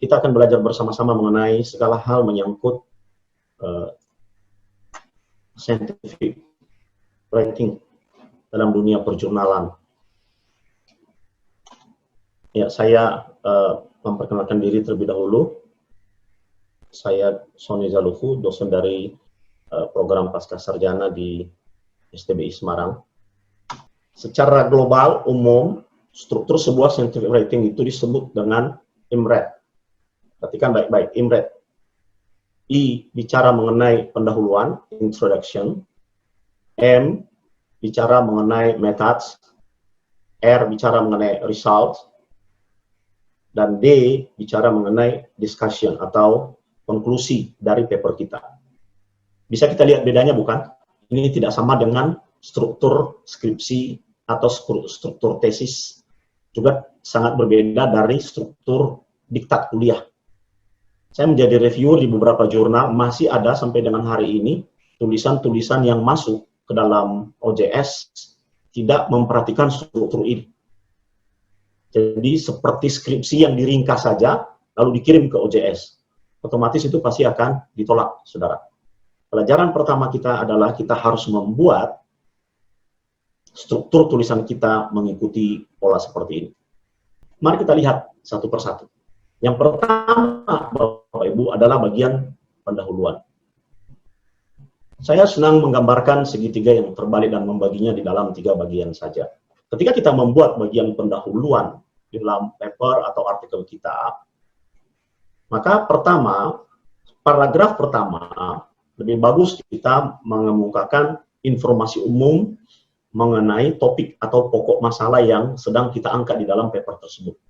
kita akan belajar bersama-sama mengenai segala hal menyangkut scientific writing dalam dunia perjurnalan. Ya, saya memperkenalkan diri terlebih dahulu. Saya Sony Zalufu, dosen dari program Pasca Sarjana di STBI Semarang. Secara global, umum, struktur sebuah scientific writing itu disebut dengan IMRED. Perhatikan baik-baik, IMRED. I bicara mengenai pendahuluan, introduction. M bicara mengenai methods. R bicara mengenai results. Dan D bicara mengenai discussion atau konklusi dari paper kita. Bisa kita lihat bedanya bukan? Ini tidak sama dengan struktur skripsi atau struktur tesis. Juga sangat berbeda dari struktur diktat kuliah. Saya menjadi reviewer di beberapa jurnal, masih ada sampai dengan hari ini tulisan-tulisan yang masuk ke dalam OJS tidak memperhatikan struktur ini. Jadi seperti skripsi yang diringkas saja, lalu dikirim ke OJS. Otomatis itu pasti akan ditolak, saudara. Pelajaran pertama kita adalah kita harus membuat struktur tulisan kita mengikuti pola seperti ini. Mari kita lihat satu persatu. Yang pertama, Bapak Ibu, adalah bagian pendahuluan. Saya senang menggambarkan segitiga yang terbalik dan membaginya di dalam 3 bagian saja. Ketika kita membuat bagian pendahuluan di dalam paper atau artikel kita, maka pertama, paragraf pertama, lebih bagus kita mengemukakan informasi umum mengenai topik atau pokok masalah yang sedang kita angkat di dalam paper tersebut.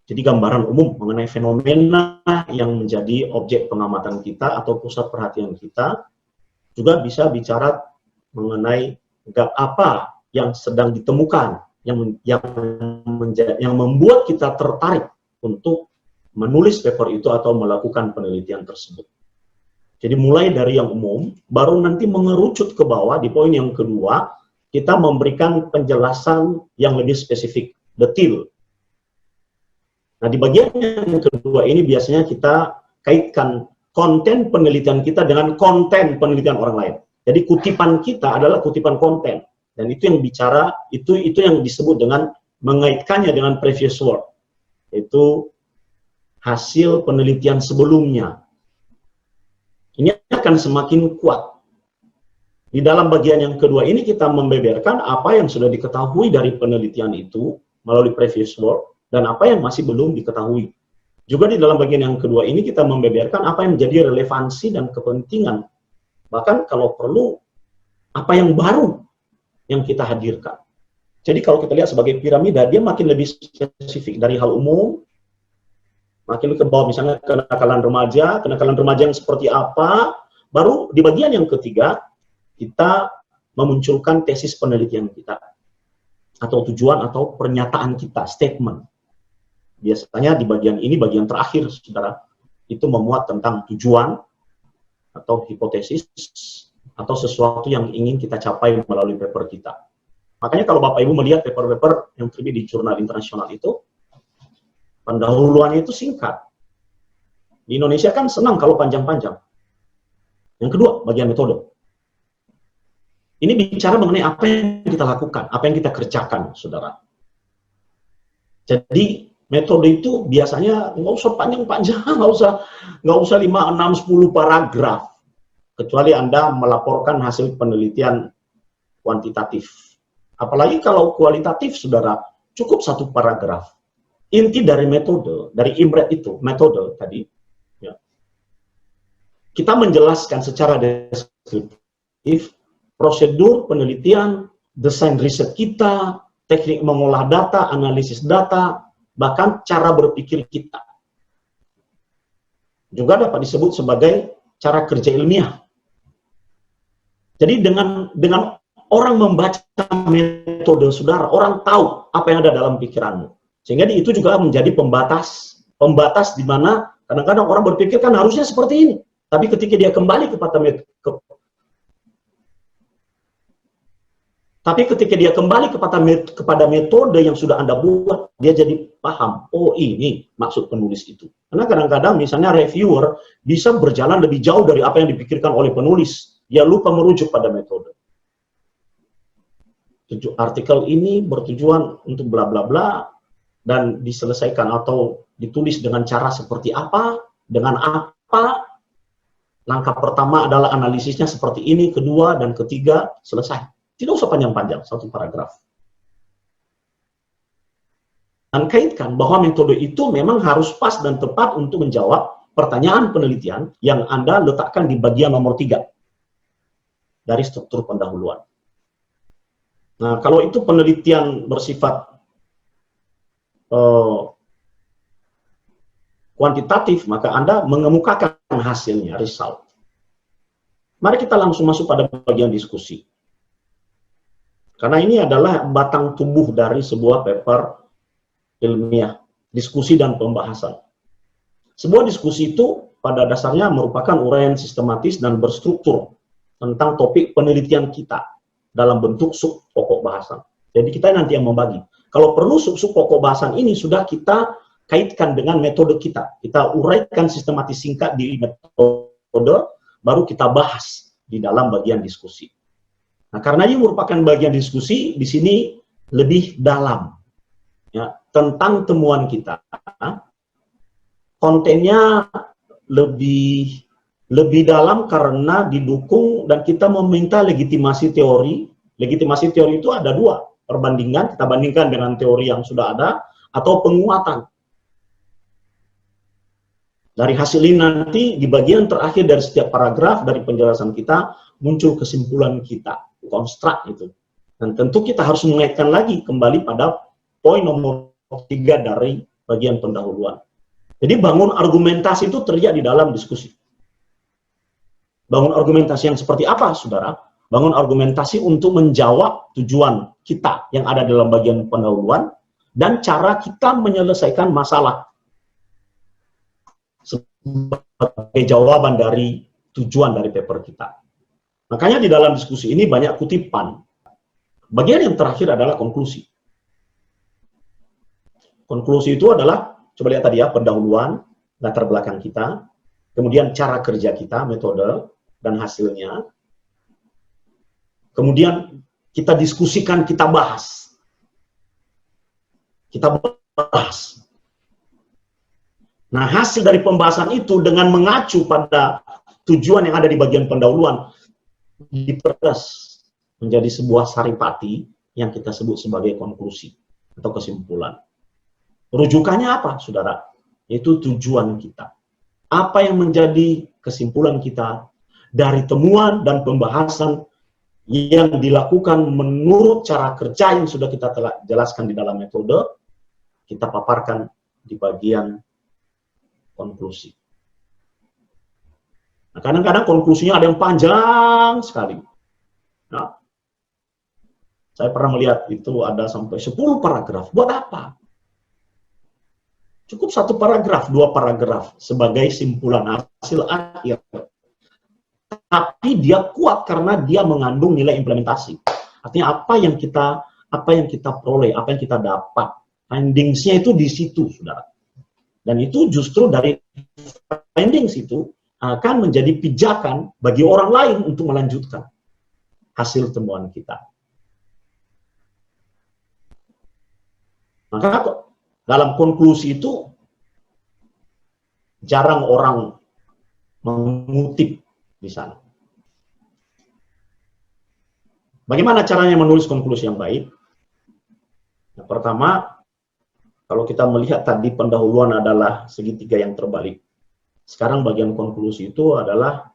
Jadi gambaran umum mengenai fenomena yang menjadi objek pengamatan kita atau pusat perhatian kita, juga bisa bicara mengenai gap apa yang sedang ditemukan, yang membuat kita tertarik untuk menulis paper itu atau melakukan penelitian tersebut. Jadi mulai dari yang umum, baru nanti mengerucut ke bawah di poin yang kedua, kita memberikan penjelasan yang lebih spesifik, detail. Nah, di bagian yang kedua ini biasanya kita kaitkan konten penelitian kita dengan konten penelitian orang lain. Jadi kutipan kita adalah kutipan konten. Dan itu yang bicara, itu yang disebut dengan mengaitkannya dengan previous work. Itu hasil penelitian sebelumnya. Ini akan semakin kuat. Di dalam bagian yang kedua ini kita membeberkan apa yang sudah diketahui dari penelitian itu melalui previous work, dan apa yang masih belum diketahui. Juga di dalam bagian yang kedua ini kita membeberkan apa yang menjadi relevansi dan kepentingan. Bahkan kalau perlu, apa yang baru yang kita hadirkan. Jadi kalau kita lihat sebagai piramida, dia makin lebih spesifik dari hal umum, makin ke bawah, misalnya kenakalan remaja yang seperti apa, baru di bagian yang ketiga, kita memunculkan tesis penelitian kita, atau tujuan atau pernyataan kita, statement. Biasanya di bagian ini, bagian terakhir, saudara, itu memuat tentang tujuan atau hipotesis atau sesuatu yang ingin kita capai melalui paper kita. Makanya kalau Bapak Ibu melihat paper-paper yang terbit di jurnal internasional itu, pendahuluannya itu singkat. Di Indonesia kan senang kalau panjang-panjang. Yang kedua, bagian metode. Ini bicara mengenai apa yang kita lakukan, apa yang kita kerjakan, saudara. Jadi metode itu biasanya nggak usah panjang-panjang, nggak usah 5, 6, 10 paragraf. Kecuali Anda melaporkan hasil penelitian kuantitatif. Apalagi kalau kualitatif, saudara, cukup 1 paragraf. Inti dari metode, dari IMRED itu, metode tadi, ya, kita menjelaskan secara deskriptif prosedur penelitian, desain riset kita, teknik mengolah data, analisis data, bahkan cara berpikir kita. Juga dapat disebut sebagai cara kerja ilmiah. Jadi dengan orang membaca metode saudara, orang tahu apa yang ada dalam pikiranmu. Sehingga itu juga menjadi pembatas di mana kadang-kadang orang berpikir kan harusnya seperti ini. Tapi ketika dia kembali kepada Tapi ketika dia kembali kepada metode yang sudah Anda buat, dia jadi paham, oh ini maksud penulis itu. Karena kadang-kadang misalnya reviewer bisa berjalan lebih jauh dari apa yang dipikirkan oleh penulis. Dia lupa merujuk pada metode. Artikel ini bertujuan untuk bla bla bla, dan diselesaikan atau ditulis dengan cara seperti apa, dengan apa. Langkah pertama adalah analisisnya seperti ini, kedua dan ketiga, selesai. Tidak usah panjang-panjang, satu paragraf. Dan kaitkan bahwa metode itu memang harus pas dan tepat untuk menjawab pertanyaan penelitian yang Anda letakkan di bagian nomor 3 dari struktur pendahuluan. Nah, kalau itu penelitian bersifat kuantitatif, maka Anda mengemukakan hasilnya, result. Mari kita langsung masuk pada bagian diskusi. Karena ini adalah batang tubuh dari sebuah paper ilmiah, diskusi dan pembahasan. Sebuah diskusi itu pada dasarnya merupakan uraian sistematis dan berstruktur tentang topik penelitian kita dalam bentuk sub pokok bahasan. Jadi kita nanti yang membagi. Kalau perlu sub pokok bahasan ini sudah kita kaitkan dengan metode kita. Kita uraikan sistematis singkat di metode, baru kita bahas di dalam bagian diskusi. Nah, karena ini merupakan bagian diskusi, di sini lebih dalam ya, tentang temuan kita. Kontennya lebih dalam karena didukung dan kita meminta legitimasi teori. Legitimasi teori itu ada dua, perbandingan, kita bandingkan dengan teori yang sudah ada, atau penguatan. Dari hasil ini nanti di bagian terakhir dari setiap paragraf dari penjelasan kita muncul kesimpulan kita, konstruk itu. Dan tentu kita harus mengaitkan lagi kembali pada poin nomor 3 dari bagian pendahuluan. Jadi bangun argumentasi itu terjadi di dalam diskusi. Bangun argumentasi yang seperti apa, saudara? Bangun argumentasi untuk menjawab tujuan kita yang ada dalam bagian pendahuluan dan cara kita menyelesaikan masalah sebagai jawaban dari tujuan dari paper kita. Makanya di dalam diskusi ini banyak kutipan. Bagian yang terakhir adalah konklusi. Konklusi itu adalah, coba lihat tadi ya, pendahuluan, latar belakang kita, kemudian cara kerja kita, metode, dan hasilnya. Kemudian kita diskusikan, kita bahas. Kita bahas. Nah, hasil dari pembahasan itu dengan mengacu pada tujuan yang ada di bagian pendahuluan, diperas menjadi sebuah saripati yang kita sebut sebagai konklusi atau kesimpulan. Rujukannya apa, saudara? Yaitu tujuan kita. Apa yang menjadi kesimpulan kita dari temuan dan pembahasan yang dilakukan menurut cara kerja yang sudah kita telah jelaskan di dalam metode, kita paparkan di bagian konklusi. Nah, kadang-kadang konklusinya ada yang panjang sekali. Nah, saya pernah melihat itu ada sampai 10 paragraf. Buat apa? Cukup 1 paragraf, 2 paragraf sebagai simpulan hasil akhir. Tapi dia kuat karena dia mengandung nilai implementasi. Artinya apa yang kita peroleh, apa yang kita dapat, findings-nya itu di situ, saudara. Dan itu justru dari findings itu akan menjadi pijakan bagi orang lain untuk melanjutkan hasil temuan kita. Maka dalam konklusi itu jarang orang mengutip di sana. Bagaimana caranya menulis konklusi yang baik? Yang pertama, kalau kita melihat tadi pendahuluan adalah segitiga yang terbalik. Sekarang bagian konklusi itu adalah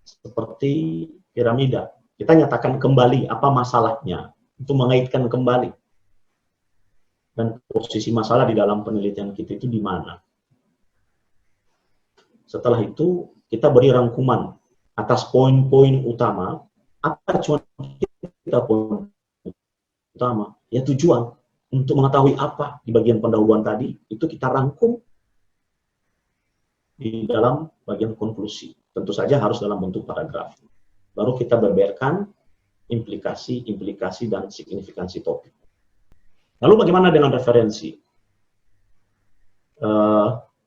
seperti piramida. Kita nyatakan kembali apa masalahnya, untuk mengaitkan kembali. Dan posisi masalah di dalam penelitian kita itu di mana. Setelah itu, kita beri rangkuman atas poin-poin utama. Apa cuma kita poin utama? Ya tujuan. Untuk mengetahui apa di bagian pendahuluan tadi, itu kita rangkum di dalam bagian konklusi. Tentu saja harus dalam bentuk paragraf. Baru kita beberkan implikasi, dan signifikansi topik. Lalu bagaimana dengan referensi?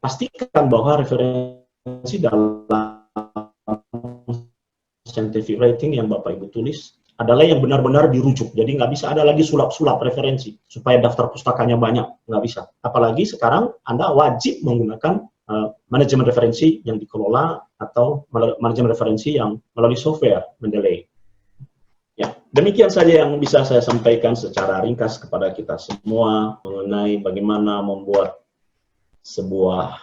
Pastikan bahwa referensi dalam scientific writing yang Bapak Ibu tulis adalah yang benar-benar dirujuk. Jadi nggak bisa ada lagi sulap-sulap referensi supaya daftar pustakanya banyak, nggak bisa. Apalagi sekarang Anda wajib menggunakan manajemen referensi yang dikelola atau manajemen referensi yang melalui software Mendeley. Ya, demikian saja yang bisa saya sampaikan secara ringkas kepada kita semua mengenai bagaimana membuat sebuah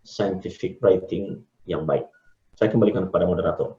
scientific writing yang baik. Saya kembalikan kepada moderator.